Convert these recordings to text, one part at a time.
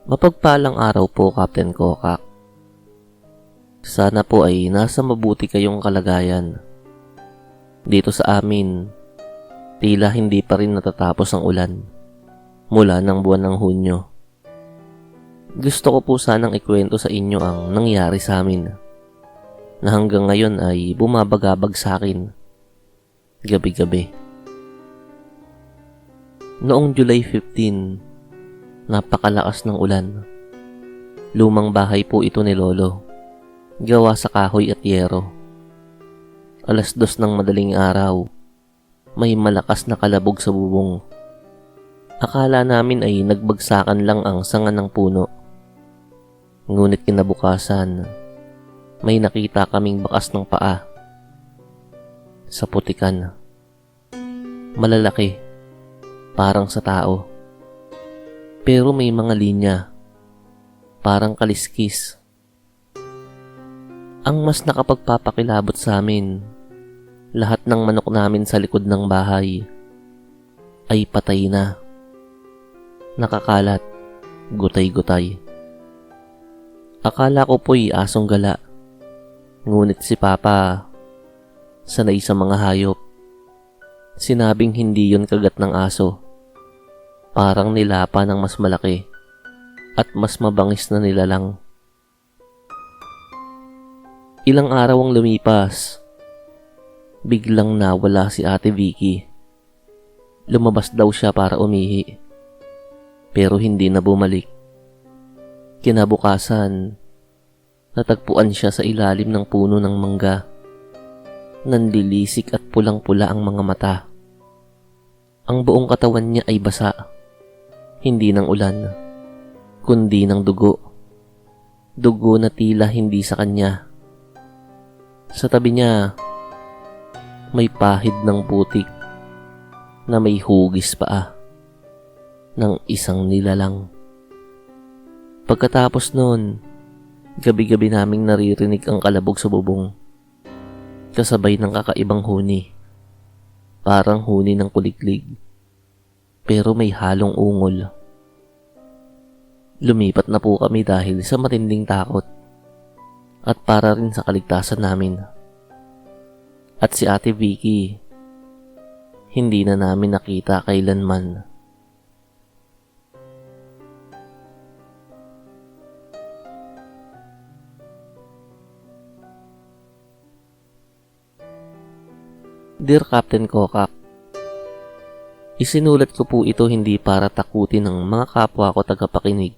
Mapagpalang araw po, Captain Kokak. Sana po ay nasa mabuti kayong kalagayan. Dito sa amin, tila hindi pa rin natatapos ang ulan mula ng buwan ng Hunyo. Gusto ko po sanang ikwento sa inyo ang nangyari sa amin na hanggang ngayon ay bumabagabag sa akin gabi-gabi. Noong July 15, napakalakas ng ulan. Lumang bahay po ito ni Lolo, gawa sa kahoy at yero. 2:00 ng madaling araw, may malakas na kalabog sa bubong. Akala namin ay nagbagsakan lang ang sanga ng puno. Ngunit kinabukasan, may nakita kaming bakas ng paa sa putikan. Malalaki, parang sa tao. Pero may mga linya, parang kaliskis. Ang mas nakapagpapakilabot sa amin, lahat ng manok namin sa likod ng bahay ay patay na. Nakakalat, gutay-gutay. Akala ko po'y asong gala, ngunit si Papa, sanay sa mga hayop, sinabing hindi yun kagat ng aso. Parang nilapa ng mas malaki at mas mabangis na nilalang. Ilang araw ang lumipas, biglang nawala si Ate Vicky. Lumabas daw siya para umihi, pero hindi na bumalik. Kinabukasan, natagpuan siya sa ilalim ng puno ng mangga. Nanlilisik at pulang-pula ang mga mata. Ang buong katawan niya ay basa. Hindi ng ulan, kundi ng dugo. Dugo na tila hindi sa kanya. Sa tabi niya, may pahid ng putik na may hugis paa ng isang nilalang. Pagkatapos noon, gabi-gabi naming naririnig ang kalabog sa bubong, kasabay ng kakaibang huni. Parang huni ng kuliglig, pero may halong ungol. Lumipat na po kami dahil sa matinding takot at para rin sa kaligtasan namin. At si Ate Vicky, hindi na namin nakita kailanman. Dear Captain Kokak, isinulat ko po ito hindi para takutin ng mga kapwa ko tagapakinig,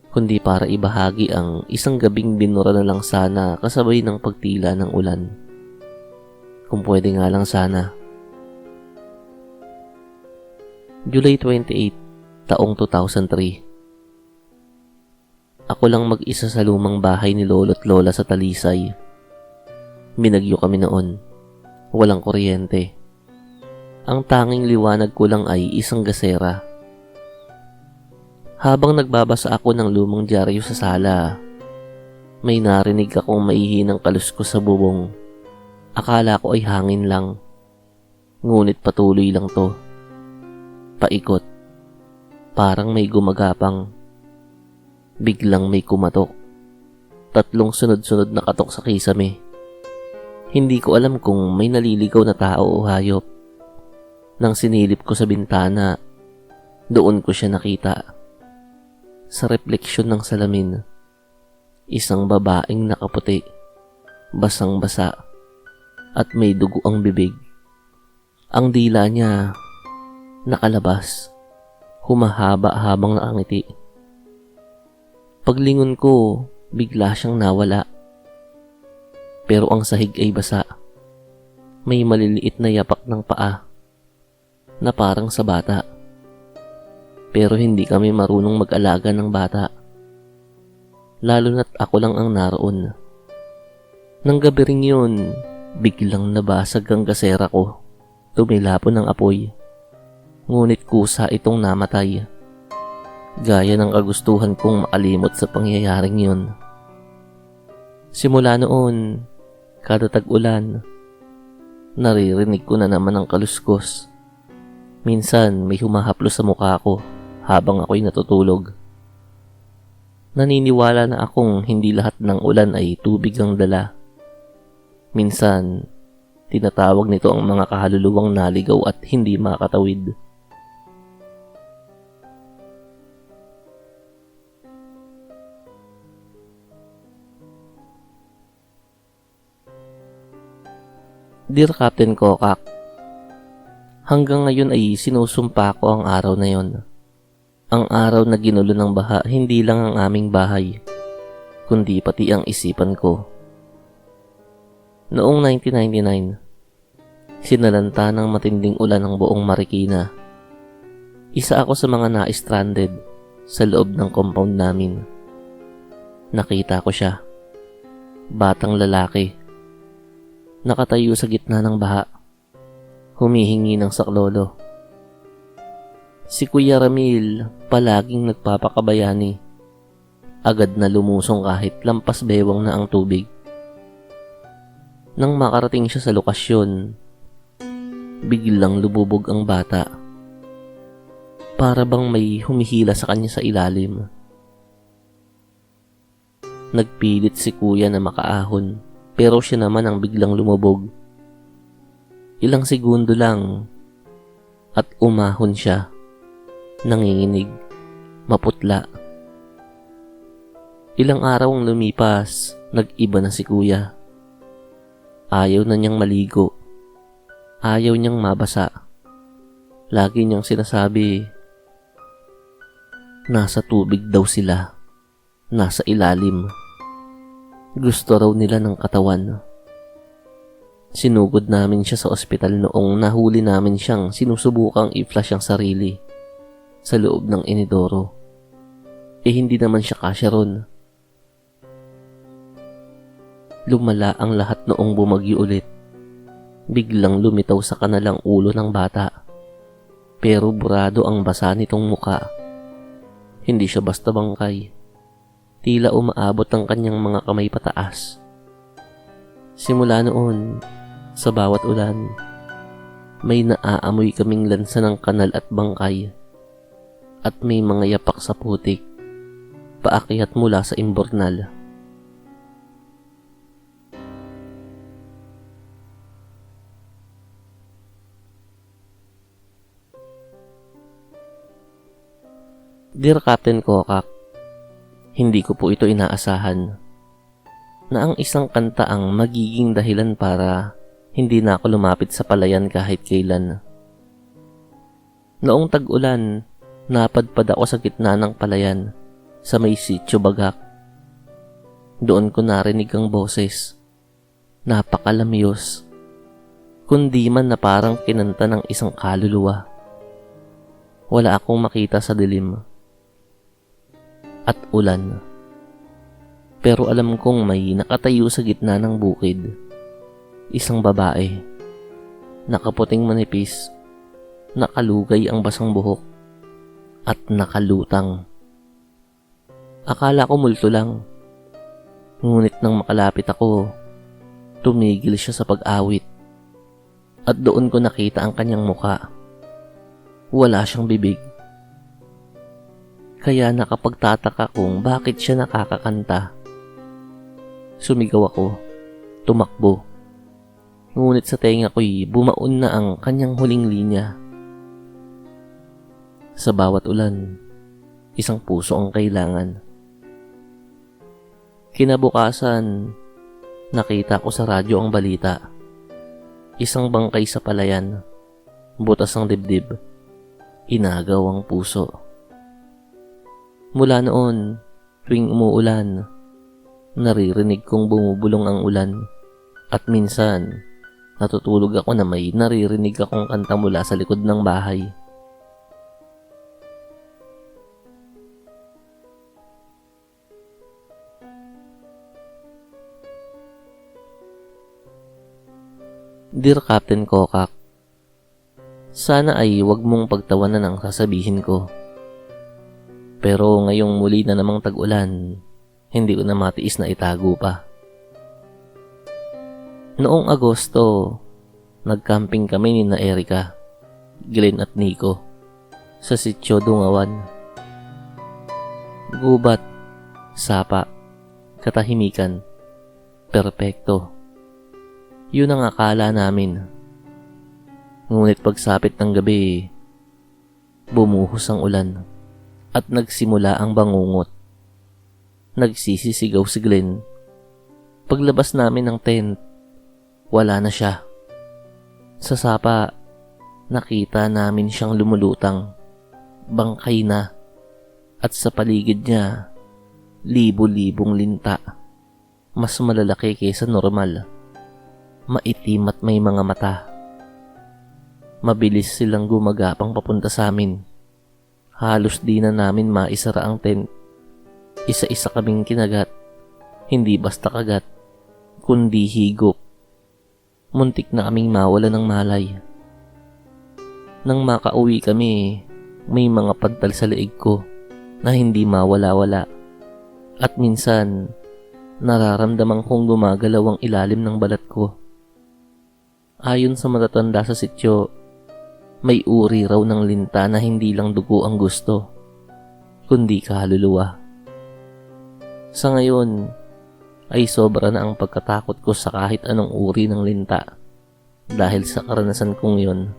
kundi para ibahagi ang isang gabing binura na lang sana kasabay ng pagtila ng ulan. Kung pwede nga lang sana. July 28, taong 2003. Ako lang mag-isa sa lumang bahay ni Lolo at Lola sa Talisay. Binagyo kami noon. Walang kuryente. Ang tanging liwanag ko lang ay isang gasera. Habang nagbabasa ako ng lumang dyaryo sa sala, may narinig akong maihinang kaluskos sa bubong. Akala ko ay hangin lang. Ngunit patuloy lang to. Paikot. Parang may gumagapang. Biglang may kumatok. 3 sunod-sunod na katok sa kisame. Hindi ko alam kung may naliligaw na tao o hayop. Nang sinilip ko sa bintana, doon ko siya nakita. Sa refleksyon ng salamin, isang babaeng nakaputi, basang-basa, at may dugo ang bibig. Ang dila niya, nakalabas, humahaba habang nakangiti. Paglingon ko, bigla siyang nawala. Pero ang sahig ay basa. May maliliit na yapak ng paa na parang sa bata. Pero hindi kami marunong mag-alaga ng bata. Lalo na't ako lang ang naroon. Nang gabi ring yun, biglang nabasag ang gasera ko. Tumilapon ng apoy. Ngunit kusa itong namatay. Gaya ng kagustuhan kong makalimot sa pangyayaring yun. Simula noon, kada tag-ulan, naririnig ko na naman ang kaluskos. Minsan may humahaplos sa mukha ko habang ako'y natutulog. Naniniwala na akong hindi lahat ng ulan ay tubig ang dala. Minsan, tinatawag nito ang mga kahaluluwang naligaw at hindi makatawid. Dear Captain Kokak, hanggang ngayon ay sinusumpa ko ang araw na yon. Ang araw na ginulo ng baha hindi lang ang aming bahay, kundi pati ang isipan ko. Noong 1999, sinalanta ng matinding ulan ang buong Marikina. Isa ako sa mga na-stranded sa loob ng compound namin. Nakita ko siya, batang lalaki, nakatayo sa gitna ng baha, humihingi ng saklolo. Si Kuya Ramil palaging nagpapakabayani, agad na lumusong kahit lampas bewang na ang tubig. Nang makarating siya sa lokasyon, biglang lumubog ang bata. Para bang may humihila sa kanya sa ilalim. Nagpilit si Kuya na makaahon, pero siya naman ang biglang lumubog. Ilang segundo lang at umahon siya, nanginginig, maputla. Ilang araw ang lumipas, nag-iba na si Kuya. Ayaw na niyang maligo. Ayaw niyang mabasa. Lagi niyang sinasabi, nasa tubig daw sila, nasa ilalim. Gusto raw nila ng katawan. Sinugod namin siya sa ospital noong nahuli namin siyang sinusubukang i-flush ang sarili sa loob ng inidoro. Hindi naman siya kasya ron. Lumala ang lahat noong bumagyo ulit. Biglang lumitaw sa kanalang ulo ng bata. Pero burado ang basa nitong muka. Hindi siya basta bangkay. Tila umaabot ang kanyang mga kamay pataas. Simula noon, sa bawat ulan, may naaamoy kaming lansa ng kanal at bangkay. At may mga yapak sa putik, paakyat mula sa imbornal. Dear Captain Kokak, hindi ko po ito inaasahan na ang isang kanta ang magiging dahilan para hindi na ako lumapit sa palayan kahit kailan. Noong tag-ulan, napadpad ako sa gitna ng palayan sa may sitio Bagak. Doon ko narinig ang boses. Napakalamyos, kundi man na parang kinanta ng isang kaluluwa. Wala akong makita sa dilim at ulan. Pero alam kong may nakatayo sa gitna ng bukid. Isang babae. Nakaputing manipis. Nakalugay ang basang buhok. At nakalutang. Akala ko multo lang. Ngunit nang makalapit ako, tumigil siya sa pag-awit. At doon ko nakita ang kanyang muka. Wala siyang bibig. Kaya nakapagtataka kung bakit siya nakakakanta. Sumigaw ako, tumakbo. Ngunit sa tenga ko'y bumaon na ang kanyang huling linya. Sa bawat ulan, isang puso ang kailangan. Kinabukasan, nakita ko sa radyo ang balita. Isang bangkay sa palayan, butas ang dibdib, inagaw ang puso. Mula noon, tuwing umuulan, naririnig kong bumubulong ang ulan at minsan, natutulog ako na may naririnig akong kanta mula sa likod ng bahay. Dear Captain Kokak, sana ay wag mong pagtawanan ang sasabihin ko. Pero ngayong muli na namang tag-ulan, hindi ko na matiis na itago pa. Noong Agosto, nagcamping kami ni na Erica, Glenn at Nico sa sitio Dungawan. Gubat, Sapa, katahimikan, perpekto. Yun ang akala namin. Ngunit pagsapit ng gabi, bumuhos ang ulan at nagsimula ang bangungot. Nagsisisigaw si Glenn. Paglabas namin ng tent, wala na siya. Sa sapa, nakita namin siyang lumulutang, bangkay na, at sa paligid niya, libo-libong linta. Mas malalaki kaysa normal. Maitim at may mga mata. Mabilis silang gumagapang papunta sa amin. Halos di na namin maisara ang tent. Isa-isa kaming kinagat. Hindi basta kagat, kundi higop. Muntik na kaming mawala ng malay. Nang makauwi kami, may mga pantal sa leeg ko na hindi mawala-wala. At minsan, nararamdaman kong gumagalaw ang ilalim ng balat ko. Ayon sa matatanda sa sityo, may uri raw ng linta na hindi lang dugo ang gusto, kundi kaluluwa. Sa ngayon, ay sobra na ang pagkatakot ko sa kahit anong uri ng linta dahil sa karanasan kong yon.